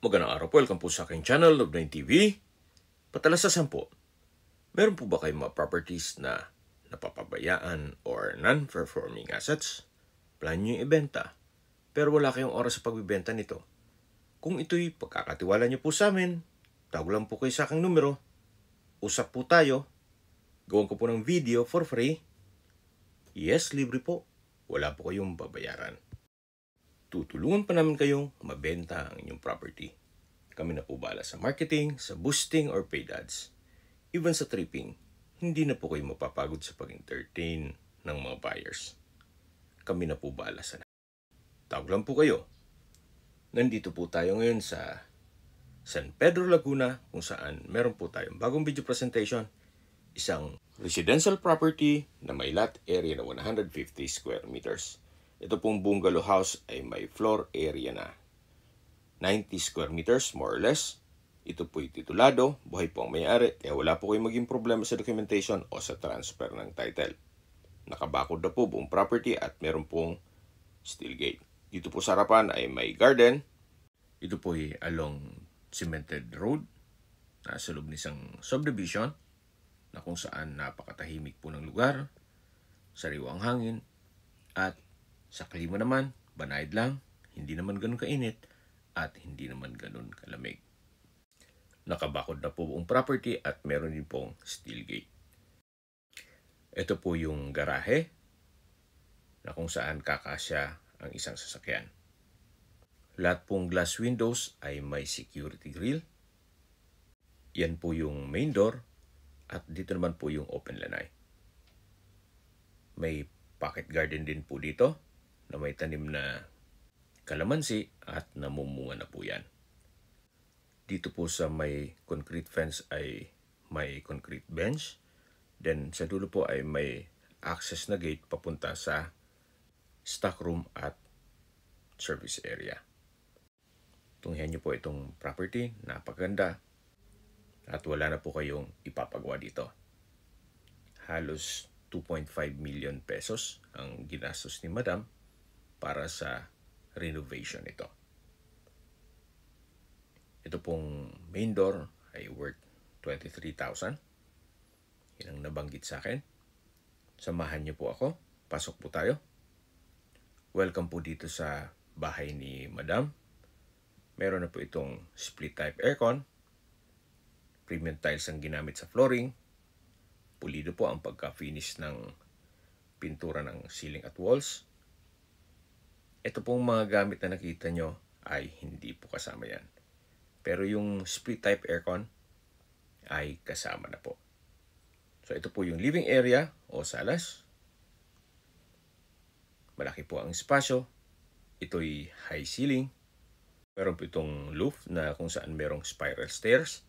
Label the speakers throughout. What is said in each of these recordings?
Speaker 1: Magandang araw po, welcome po sa aking channel, Love9 TV. Patalasasan po, meron po ba kayong mga properties na napapabayaan or non-performing assets? Plan nyo yung ibenta, pero wala kayong oras sa pagbibenta nito. Kung ito'y pagkakatiwala nyo po sa amin, tawag lang po kayo sa aking numero, usap po tayo, gawin ko po ng video for free. Yes, libre po, wala po kayong babayaran. Tutulungan pa namin kayong mabenta ang inyong property. Kami na po bahala sa marketing, sa boosting or paid ads. Even sa tripping, hindi na po kayo mapapagod sa pag-entertain ng mga buyers. Kami na po bahala sa lahat. Tawag lang po kayo. Nandito po tayo ngayon sa San Pedro, Laguna, kung saan meron po tayong bagong video presentation. Isang residential property na may lot area na 150 square meters. Ito pong bungalow house ay may floor area na 90 square meters, more or less. Ito po'y titulado, buhay po ang may-ari, kaya wala po kayong maging problema sa documentation o sa transfer ng title. Nakabakod na po buong property at meron pong steel gate. Dito po sa harapan ay may garden. Ito po'y along cemented road, nasa loob ng isang subdivision na kung saan napakatahimik po ng lugar, sariwang hangin, at sa klima naman, banayad lang, hindi naman ganun kainit, at hindi naman ganun kalamig. Nakabakod na po buong property at meron din pong steel gate. Ito po yung garahe na kung saan kakasya ang isang sasakyan. Lahat pong glass windows ay may security grill. Yan po yung main door at dito naman po yung open lanai. May pocket garden din po dito na may tanim na kalamansi at namumunga na po yan. Dito po sa may concrete fence ay may concrete bench. Then sa dulo po ay may access na gate papunta sa stock room at service area. Tunghayan niyo po itong property, napaganda at wala na po kayong ipapagawa dito. Halos 2.5 million pesos ang ginastos ni Madam para sa renovation ito. Ito pong main door ay worth 23,000. Yan ang nabanggit sa akin. Samahan niyo po ako. Pasok po tayo. Welcome po dito sa bahay ni Madam. Meron na po itong split type aircon. Premium tiles ang ginamit sa flooring. Pulido po ang pagka-finish ng pintura ng ceiling at walls. Ito pong mga gamit na nakita nyo ay hindi po kasama yan. Pero yung split type aircon ay kasama na po. So ito po yung living area o salas. Malaki po ang espasyo. Ito'y high ceiling. Meron po itong roof na kung saan merong spiral stairs.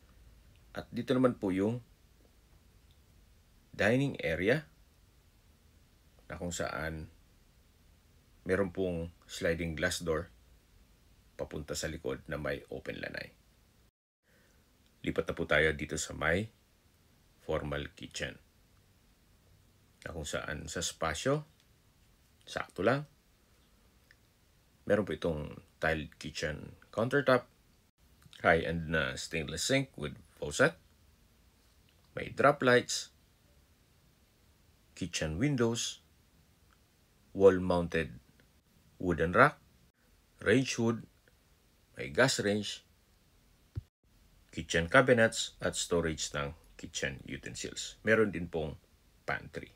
Speaker 1: At dito naman po yung dining area na kung saan meron pong sliding glass door papunta sa likod na may open lanai. Lipat na po tayo dito sa may formal kitchen na kung saan sa spasyo, sakto lang. Meron po itong tiled kitchen countertop, high-end na stainless sink with faucet, may drop lights, kitchen windows, wall-mounted wooden rack, range hood, may gas range, kitchen cabinets at storage ng kitchen utensils. Meron din pong pantry.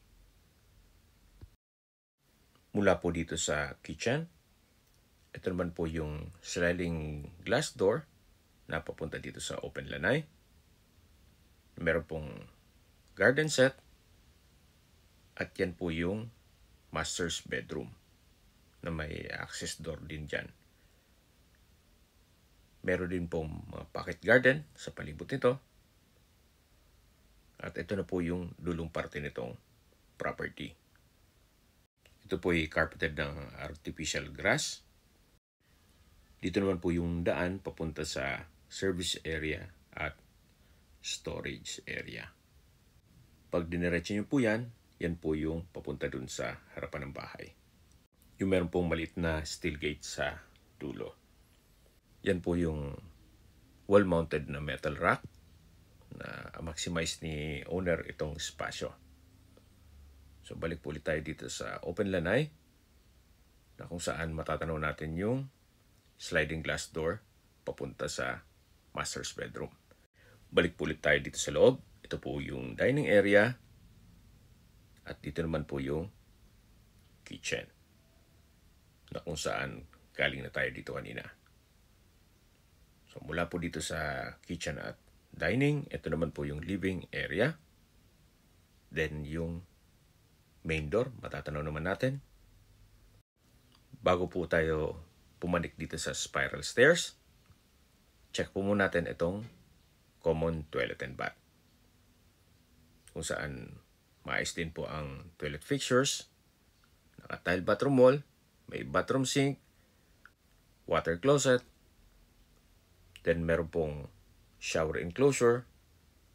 Speaker 1: Mula po dito sa kitchen, ito naman po yung sliding glass door na papunta dito sa open lanai. Meron pong garden set at yan po yung master's bedroom na may access door din dyan. Meron din pong mga pocket garden sa palibot nito. At ito na po yung dulong parte nitong property. Ito po ay carpeted ng artificial grass. Dito naman po yung daan papunta sa service area at storage area. Pag diniretso nyo po yan, yan po yung papunta dun sa harapan ng bahay. Yung meron pong maliit na steel gate sa dulo. Yan po yung wall-mounted na metal rack na maximize ni owner itong espasyo. So balik po ulit tayo dito sa open lanai na kung saan matatanaw natin yung sliding glass door papunta sa master's bedroom. Balik po ulit tayo dito sa loob. Ito po yung dining area at dito naman po yung kitchen na kung saan galing na tayo dito kanina. So mula po dito sa kitchen at dining, ito naman po yung living area. Then yung main door, matatanaw naman natin. Bago po tayo pumanik dito sa spiral stairs, check po muna natin itong common toilet and bath. Kung saan maayos din po ang toilet fixtures, naka-tile bathroom wall, may bathroom sink, water closet, then meron pong shower enclosure,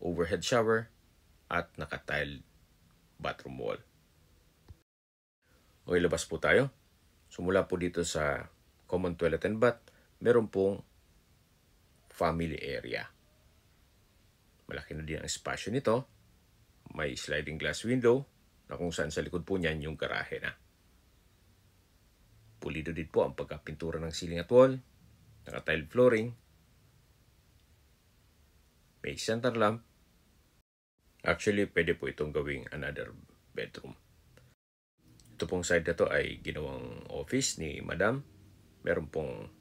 Speaker 1: overhead shower, at naka-tile bathroom wall. Okay, labas po tayo. So mula po dito sa common toilet and bath, meron pong family area. Malaki na din ang espasyo nito. May sliding glass window na kung saan sa likod po niyan yung garahe na. Pulido din po ang pagkapintura ng ceiling at wall. Naka-tile flooring. May center lamp. Actually, pwede po itong gawing another bedroom. Ito pong side na to ay ginawang office ni Madam. Meron pong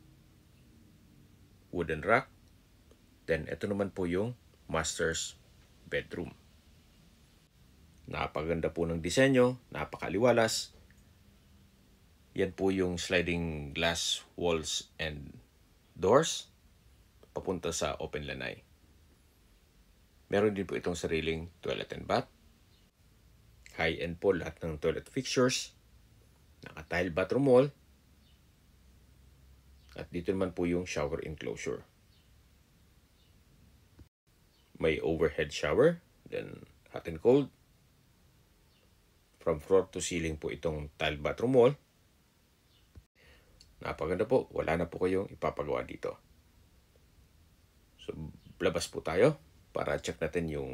Speaker 1: wooden rack. Then, ito naman po yung master's bedroom. Napaganda po ng disenyo, napakaliwalas. Yan po yung sliding glass walls and doors papunta sa open lanai. Meron din po itong sariling toilet and bath. High-end po lahat ng toilet fixtures. Naka-tile bathroom wall. At dito naman po yung shower enclosure. May overhead shower, then hot and cold. From floor to ceiling po itong tile bathroom wall. Napaganda po, wala na po kayong ipapagawa dito. So, labas po tayo para check natin yung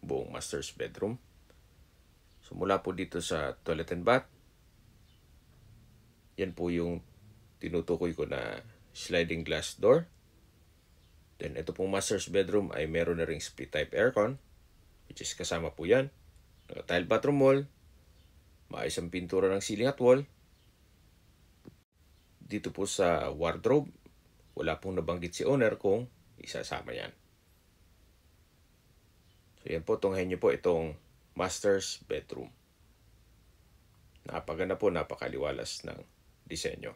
Speaker 1: buong master's bedroom. So, mula po dito sa toilet and bath, yan po yung tinutukoy ko na sliding glass door. Then, ito pong master's bedroom ay meron na ring split type aircon, which is kasama po yan. Tile bathroom wall, maayos ang pintura ng ceiling at wall. Dito po sa wardrobe, wala pong nabanggit si owner kung isasama yan. So yan po, tunghayin nyo po itong master's bedroom. Napaganda po, napakaliwalas ng disenyo.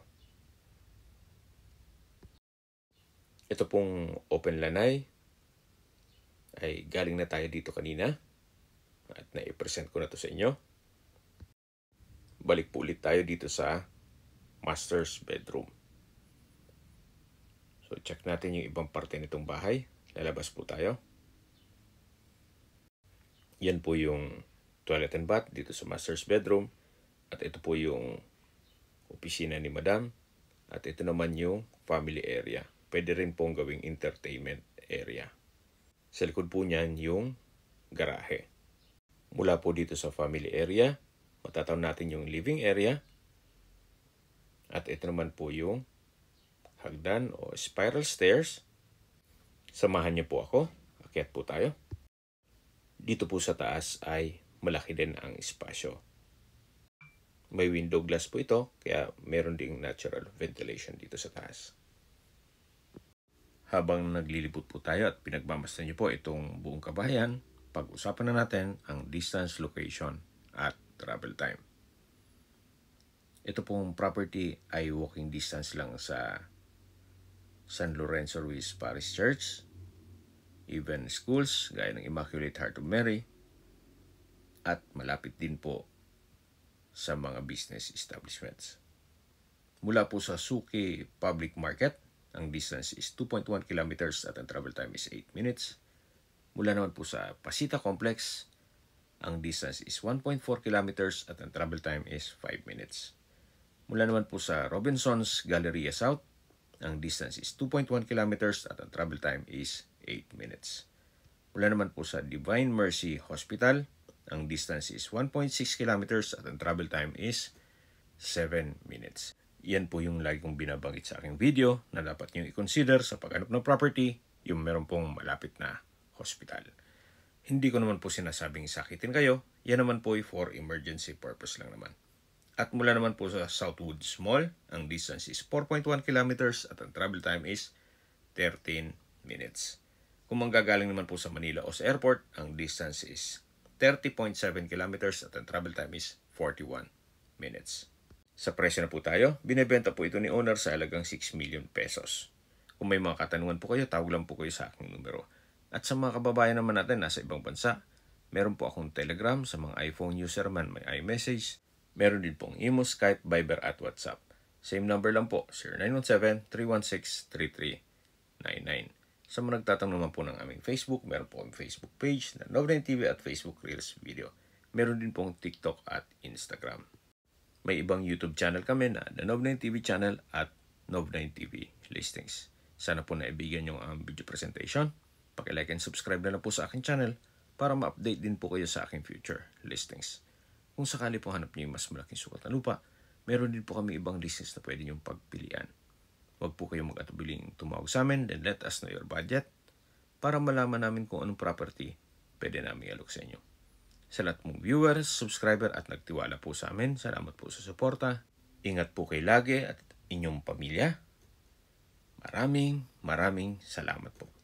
Speaker 1: Ito pong open lanai ay galing na tayo dito kanina at na-present ko na to sa inyo. Balik po ulit tayo dito sa master's bedroom. So check natin yung ibang parte nitong bahay. Lalabas po tayo. Yan po yung toilet and bath dito sa master's bedroom. At ito po yung opisina ni Madam. At ito naman yung family area. Pwede rin pong gawing entertainment area. Sa likod po niyan yung garahe. Mula po dito sa family area, matatawag natin yung living area. At ito naman po yung hagdan o spiral stairs. Samahan niyo po ako. Akyat po tayo. Dito po sa taas ay malaki din ang espasyo. May window glass po ito, kaya meron ding natural ventilation dito sa taas. Habang naglilibot po tayo at pinagmamasdan niyo po itong buong kabahayan, pag-usapan na natin ang distance, location at travel time. Ito pong property ay walking distance lang sa San Lorenzo Ruiz Parish Church, even schools gaya ng Immaculate Heart of Mary, at malapit din po sa mga business establishments. Mula po sa Suki Public Market, ang distance is 2.1 kilometers at ang travel time is 8 minutes. Mula naman po sa Pasita Complex, ang distance is 1.4 kilometers at ang travel time is 5 minutes. Mula naman po sa Robinson's Galleria South, ang distance is 2.1 kilometers at ang travel time is 8 minutes. Mula naman po sa Divine Mercy Hospital, ang distance is 1.6 kilometers at ang travel time is 7 minutes. Yan po yung lagi kong binabanggit sa aking video na dapat nyo i-consider sa paghanap ng property, yung meron pong malapit na hospital. Hindi ko naman po sinasabing sakitin kayo, yan naman po ay for emergency purpose lang naman. At mula naman po sa Southwoods Mall, ang distance is 4.1 kilometers at ang travel time is 13 minutes. Kung manggagaling naman po sa Manila o sa airport, ang distance is 30.7 kilometers at ang travel time is 41 minutes. Sa presyo na po tayo, binebenta po ito ni owner sa halagang 6 million pesos. Kung may mga katanungan po kayo, tawag lang po kayo sa aking numero. At sa mga kababayan naman natin nasa ibang bansa, meron po akong Telegram sa mga iPhone user man may iMessage. Meron din pong Imo, Skype, Viber at WhatsApp. Same number lang po, 0917-316-3399. Sa mga nagtatanong naman po ng aming Facebook, meron po aming Facebook page na Nov9 TV at Facebook Reels Video. Meron din pong TikTok at Instagram. May ibang YouTube channel kami na The Nov9 TV channel at Nov9 TV Listings. Sana po naibigan yung ang video presentation. Paki-like and subscribe na lang po sa aking channel para ma-update din po kayo sa aking future listings. Kung sakali po hanap niyo yung mas malaking sukat na lupa, meron din po kami ibang listings na pwede niyong pagpilian. Huwag po kayong mag-atubiling tumawag sa amin, then let us know your budget para malaman namin kung anong property pwede namin alok sa inyo. Sa lahat mong viewers, subscriber at nagtiwala po sa amin, salamat po sa suporta. Ingat po kayo lagi at inyong pamilya. Maraming salamat po.